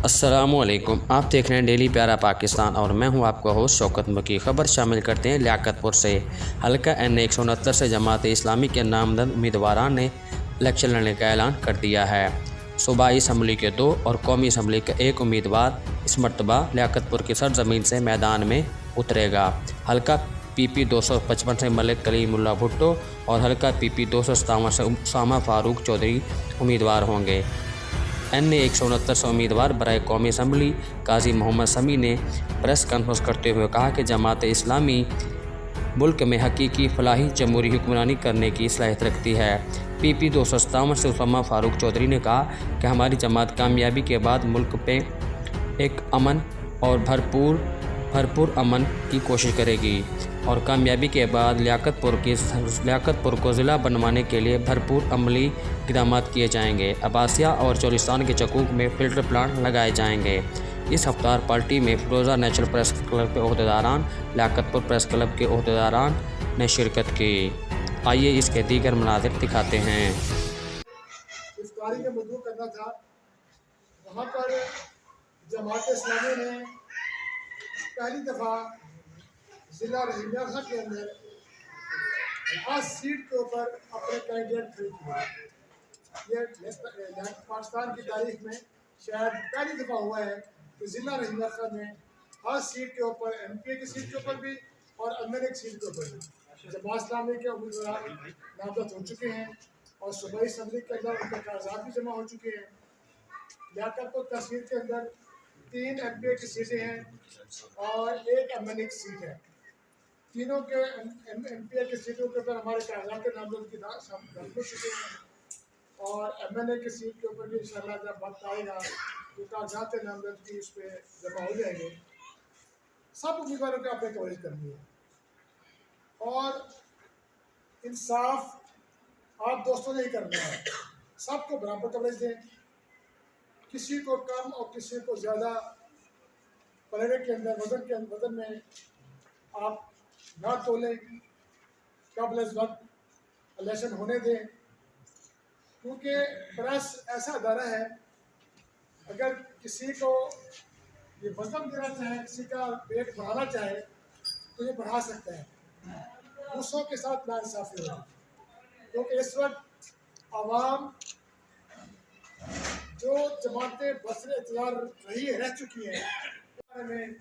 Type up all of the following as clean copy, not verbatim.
अस्सलामुअलैकुम। आप देख रहे हैं डेली प्यारा पाकिस्तान और मैं हूं आपका होस्ट शौकत मकी। खबर शामिल करते हैं लियाकतपुर से। हल्का NA 169 से जमात इस्लामी के नामजद उम्मीदवारान ने इलेक्शन लड़ने का ऐलान कर दिया है। सूबाई असम्बली के 2 और कौमी असम्बली का 1 उम्मीदवार इस मरतबा लियाकतपुर की सरजमीन से मैदान में उतरेगा। हल्का PP 255 से मलिक कलीमुल्लाह भुट्टो और हल्का PP 257 से उसामा फारूक चौधरी उम्मीदवार होंगे। NA 169 से उम्मीदवार बराए कौमी असम्बली काजी मोहम्मद समी ने प्रेस कॉन्फ्रेंस करते हुए कहा कि जमात इस्लामी मुल्क में हकीकी फलाही जमहूरी हुक्मरानी करने की सलाहियत रखती है। PP 257 से उसामा फारूक चौधरी ने कहा कि हमारी जमात कामयाबी के बाद मुल्क पे एक अमन और भरपूर अमन की कोशिश करेगी और कामयाबी के बाद लियाकतपुर को ज़िला बनवाने के लिए भरपूर अमली इक़दाम किए जाएंगे। अब्बासिया और चोलिस्तान के चकूक में फ़िल्टर प्लांट लगाए जाएंगे। इस हफ्तार पार्टी में फ़िरोज़ा नेचुरल प्रेस क्लब के अहदेदारान, लियाकतपुर प्रेस क्लब के अहदेदारान ने शिरकत की। आइए इसके दीगर मनाज़िर दिखाते हैं। इफ्तारी में मदऊ करना था, वहाँ पर जमात इस्लामी ने पहली दफ़ा ज़िला रहीमिया के अंदर 10 सीट के ऊपर अपने कैंडिडेट खड़े किए। ये पाकिस्तान की तारीख में शायद पहली दफ़ा हुआ है कि ज़िला रहीमिया में 10 सीट के ऊपर MPA की सीट के ऊपर भी और MLA की सीट के ऊपर भी जमात इस्लामी के उम्मीदवार नामजद हो चुके हैं और सूबाई असम्बली के अंदर उनके कागजात भी जमा हो चुके हैं। लियाकतपुर तहसील के अंदर 3 MPA की सीटें हैं और 1 MLA की सीट है। तीनों के MPA की सीटों के ऊपर हमारे कागजात नामजद की दाखिल हो चुके हैं और MLA की सीट के ऊपर भी इंशाल्लाह जब वक्त आएगा तो कागजात नामजद की उस पर जमा हो जाएंगे। सब उम्मीदवारों को अपने कवरेज करनी है और इंसाफ आप दोस्तों ने ही करना है। सबको बराबर कवरेज दें, किसी को कम और किसी को ज़्यादा पलड़े के अंदर वजन में आप ना तोलें। कबल इस वक्त इलेक्शन होने दें, क्योंकि प्रेस ऐसा अदारा है, अगर किसी को ये वजन देना चाहे, किसी का वेट बढ़ाना चाहे तो ये बढ़ा सकता है। दूसरों के साथ नाइंसाफ़ी होगी, क्योंकि इस वक्त आवाम जो जमातें बसरे इख्तियार रह चुकी हैं बारे में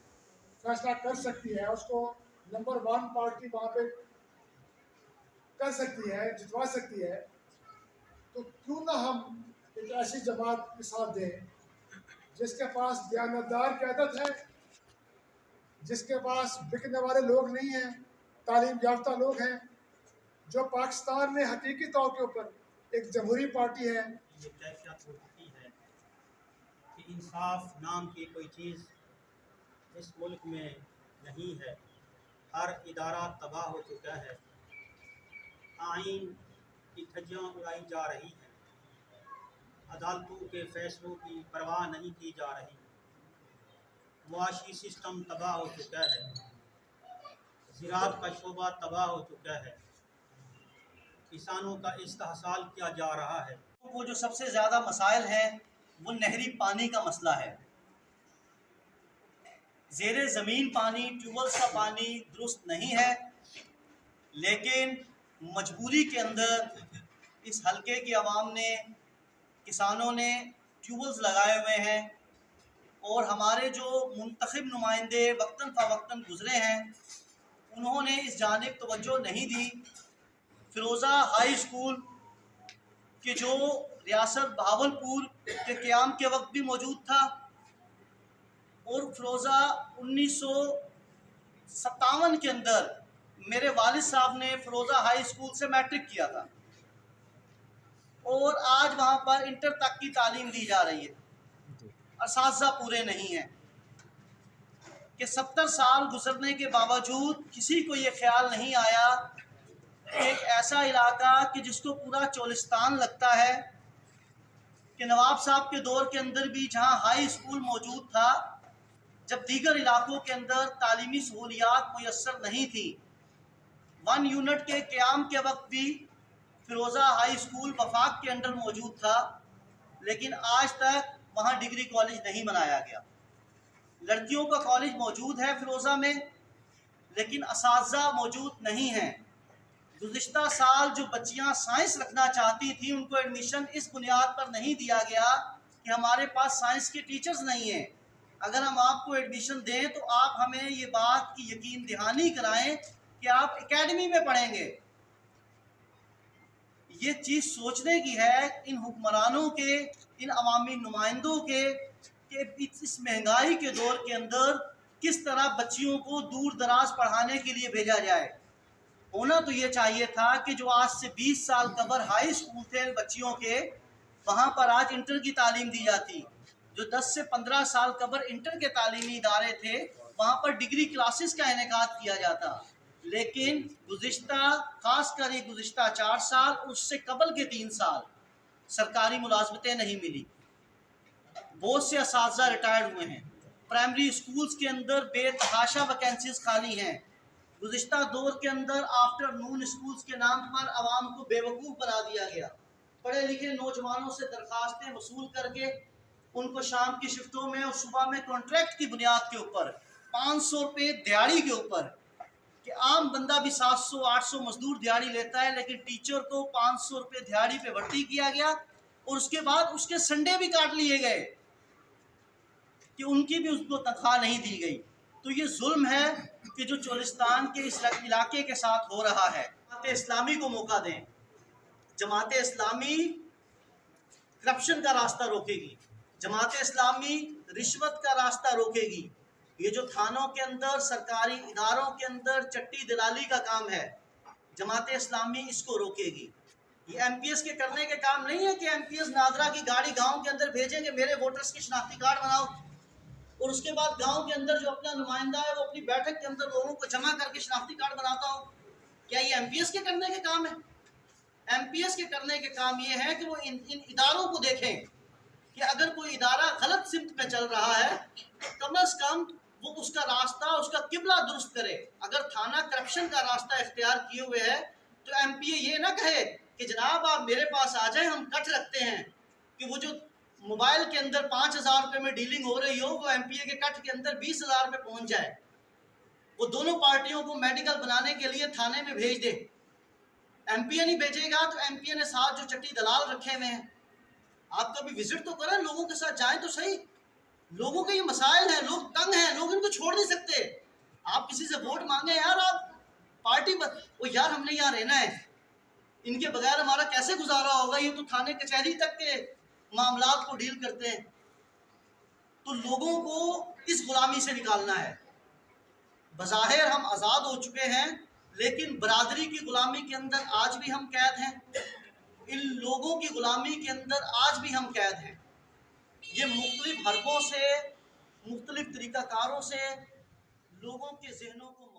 फैसला कर सकती है, उसको नंबर 1 पार्टी वहाँ पे कर सकती है, जितवा सकती है। तो क्यों ना हम एक ऐसी जमात के साथ दें जिसके पास दयानतदार क़यादत है, जिसके पास बिकने वाले लोग नहीं हैं, तालीम याफ्ता लोग हैं, जो पाकिस्तान में हकीकी तौर के ऊपर एक जमहूरी पार्टी है। ये कैफियत हो चुकी है कि इंसाफ नाम की कोई चीज़ इस मुल्क में नहीं है। हर इदारा तबाह हो चुका है, आइन की धज्जियाँ उड़ाई जा रही हैं, अदालतों के फैसलों की परवाह नहीं की जा रही, मुआशी सिस्टम तबाह हो चुका है, ज़राअत का शोबा तबाह हो चुका है, किसानों का इस्तेहसाल किया जा रहा है। वो जो सबसे ज़्यादा मसाइल है वो नहरी पानी का मसला है। ज़ेरे ज़मीन पानी, ट्यूबवेल्स का पानी दुरुस्त नहीं है, लेकिन मजबूरी के अंदर इस हलके के अवाम ने, किसानों ने ट्यूबवेल्स लगाए हुए हैं और हमारे जो मुंतखब नुमाइंदे वक्तन फ़वक्तन गुज़रे हैं उन्होंने इस जानिब तवज्जो नहीं दी। फ़िरोज़ा हाई स्कूल कि जो रियासत बहावलपुर के क़याम के वक्त भी मौजूद था और फ़िरोज़ा 1957 के अंदर मेरे वालिद साहब ने फ़िरोज़ा हाई स्कूल से मैट्रिक किया था और आज वहाँ पर इंटर तक की तालीम दी जा रही है। असातिज़ा पूरे नहीं हैं कि 70 साल गुजरने के बावजूद किसी को ये ख्याल नहीं आया एक ऐसा इलाका कि जिसको पूरा चोलिस्तान लगता है कि नवाब साहब के दौर के अंदर भी जहाँ हाई स्कूल मौजूद था, जब दीगर इलाकों के अंदर तालीमी सहूलियात मुयस्सर नहीं थी, 1 यूनिट के क़याम के वक्त भी फ़िरोज़ा हाई स्कूल वफाक के अंदर मौजूद था, लेकिन आज तक वहाँ डिग्री कॉलेज नहीं बनाया गया। लड़कियों का कॉलेज मौजूद है फिरोज़ा में, लेकिन असातिज़ा मौजूद नहीं हैं। गुज़िश्ता साल जो बच्चियाँ साइंस रखना चाहती थी उनको एडमिशन इस बुनियाद पर नहीं दिया गया कि हमारे पास साइंस के टीचर्स नहीं हैं। अगर हम आपको एडमिशन दें तो आप हमें ये बात की यकीन दहानी कराएं कि आप एकेडमी में पढ़ेंगे। ये चीज़ सोचने की है इन हुक्मरानों के, इन अवामी नुमाइंदों के, कि इस महंगाई के दौर के अंदर किस तरह बच्चियों को दूर दराज पढ़ाने के लिए भेजा जाए। होना तो ये चाहिए था कि जो आज से 20 साल कबल हाई स्कूल थे बच्चियों के, वहाँ पर आज इंटर की तालीम दी जाती। जो 10 से 15 साल कबल इंटर के तालीमी इदारे थे वहाँ पर डिग्री क्लासेस का इनेकाद किया जाता। लेकिन गुज़िश्ता खासकर ये गुज़िश्ता 4 साल, उससे कबल के 3 साल सरकारी मुलाजमतें नहीं मिली। बहुत से असातिज़ा रिटायर्ड हुए हैं। प्राइमरी स्कूल्स के अंदर बेतहाशा वैकेंसीज खाली हैं। गुज़िश्ता दौर के अंदर आफ्टरनून स्कूल्स के नाम पर आवाम को बेवकूफ़ बना दिया गया। पढ़े लिखे नौजवानों से दरख्वास्तें वसूल करके उनको शाम की शिफ्टों में और सुबह में कॉन्ट्रैक्ट की बुनियाद के ऊपर 500 रुपये दिहाड़ी के ऊपर, कि आम बंदा भी 700-800 मजदूर दिहाड़ी लेता है, लेकिन टीचर को 500 रुपये दिहाड़ी पे भर्ती किया गया और उसके बाद उसके संडे भी काट लिए गए कि उनकी भी उसको तनख्वाह नहीं दी गई। तो ये जुल्म है कि जो चोलिस्तान के इस इलाके के साथ हो रहा है। जमात इस्लामी को मौका दें। जमात इस्लामी करप्शन का रास्ता रोकेगी, जमात इस्लामी रिश्वत का रास्ता रोकेगी। ये जो थानों के अंदर, सरकारी इदारों के अंदर चट्टी दलाली का काम है, जमात इस्लामी इसको रोकेगी। ये एमपीएस के करने के काम नहीं है कि एमपीएस नादरा की गाड़ी गांव के अंदर भेजेंगे, मेरे वोटर्स की शनाख्ती कार्ड बनाओ, और उसके बाद गांव के अंदर जो अपना नुमाइंदा है वो अपनी बैठक के अंदर लोगों को जमा करके शनाख्ती कार्ड बनाता हो। क्या ये एमपीएस के करने के काम है? एमपीएस के करने के काम ये है कि वो इन इदारों को देखें कि अगर कोई इदारा गलत सिमत पे चल रहा है तो कम अज़ कम वो उसका रास्ता, उसका किबला दुरुस्त करे। अगर थाना करप्शन का रास्ता इख्तियार किए हुए है तो एमपीए ये ना कहे कि जनाब आप मेरे पास आ जाएं, हम कट रखते हैं, कि वो जो मोबाइल के अंदर 5,000 रुपये में डीलिंग हो रही हो वो एमपीए के कट के अंदर 20,000 रुपये पहुँच जाए। वो दोनों पार्टियों को मेडिकल बनाने के लिए थाने में भेज दे। एमपीए नहीं भेजेगा तो एमपीए ने साथ जो चट्टी दलाल रखे हुए हैं, आप कभी विजिट तो करें, लोगों के साथ जाएं तो सही। लोगों के ये मसाइल हैं, लोग तंग हैं, लोग इनको छोड़ नहीं सकते। आप किसी से वोट मांगे, यार आप पार्टी वो यार हमने यहाँ रहना है, इनके बगैर हमारा कैसे गुजारा होगा, ये तो थाने कचहरी तक के मामलात को डील करते हैं। तो लोगों को इस गुलामी से निकालना है। बज़ाहिर हम आज़ाद हो चुके हैं, लेकिन बरादरी की गुलामी के अंदर आज भी हम कैद हैं। इन लोगों की गुलामी के अंदर आज भी हम कैद हैं। ये मुख्तलिफ हरबों से, मुख्तलिफ तरीक़ाकारों से लोगों के ज़हनों को